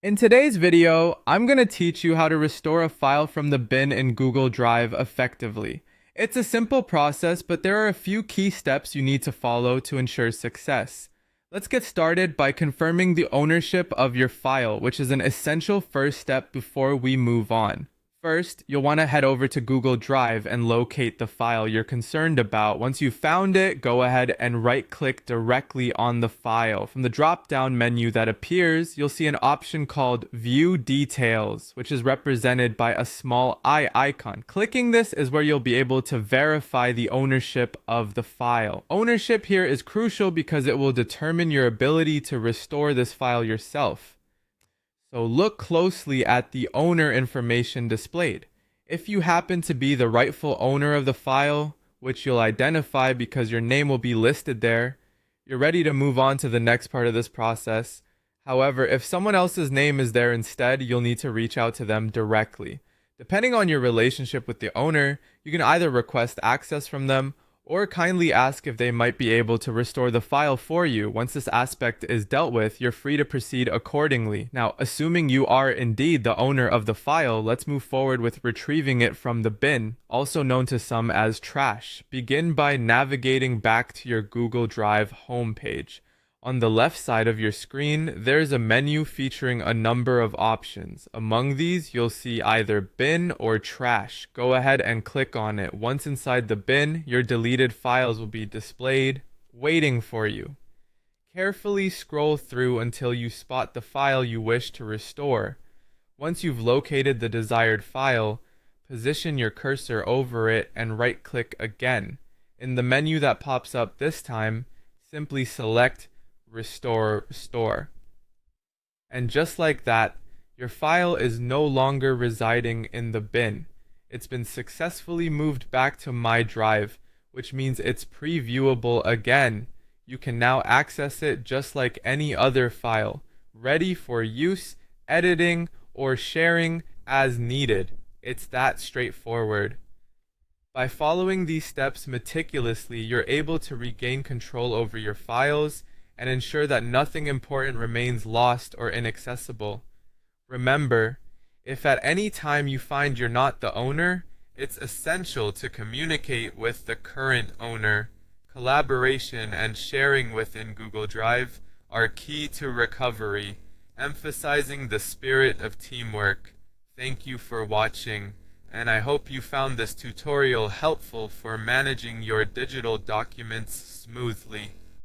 In today's video, I'm going to teach you how to restore a file from the bin in Google Drive effectively. It's a simple process, but there are a few key steps you need to follow to ensure success. Let's get started by confirming the ownership of your file, which is an essential first step before we move on. First, you'll want to head over to Google Drive and locate the file you're concerned about. Once you've found it, go ahead and right-click directly on the file. From the drop-down menu that appears, you'll see an option called View Details, which is represented by a small eye icon. Clicking this is where you'll be able to verify the ownership of the file. Ownership here is crucial because it will determine your ability to restore this file yourself. So look closely at the owner information displayed. If you happen to be the rightful owner of the file, which you'll identify because your name will be listed there, you're ready to move on to the next part of this process. However, if someone else's name is there instead, you'll need to reach out to them directly. Depending on your relationship with the owner, you can either request access from them or kindly ask if they might be able to restore the file for you. Once this aspect is dealt with, you're free to proceed accordingly. Now, assuming you are indeed the owner of the file, let's move forward with retrieving it from the bin, also known to some as trash. Begin by navigating back to your Google Drive homepage. On the left side of your screen, there's a menu featuring a number of options. Among these, you'll see either bin or trash. Go ahead and click on it. Once inside the bin, your deleted files will be displayed, waiting for you. Carefully scroll through until you spot the file you wish to restore. Once you've located the desired file, position your cursor over it and right-click again. In the menu that pops up this time, simply select Restore. And just like that, your file is no longer residing in the bin. It's been successfully moved back to My Drive, which means it's previewable again. You can now access it just like any other file, ready for use, editing, or sharing as needed. It's that straightforward. By following these steps meticulously, you're able to regain control over your files and ensure that nothing important remains lost or inaccessible. Remember, if at any time you find you're not the owner, it's essential to communicate with the current owner. Collaboration and sharing within Google Drive are key to recovery, emphasizing the spirit of teamwork. Thank you for watching, and I hope you found this tutorial helpful for managing your digital documents smoothly.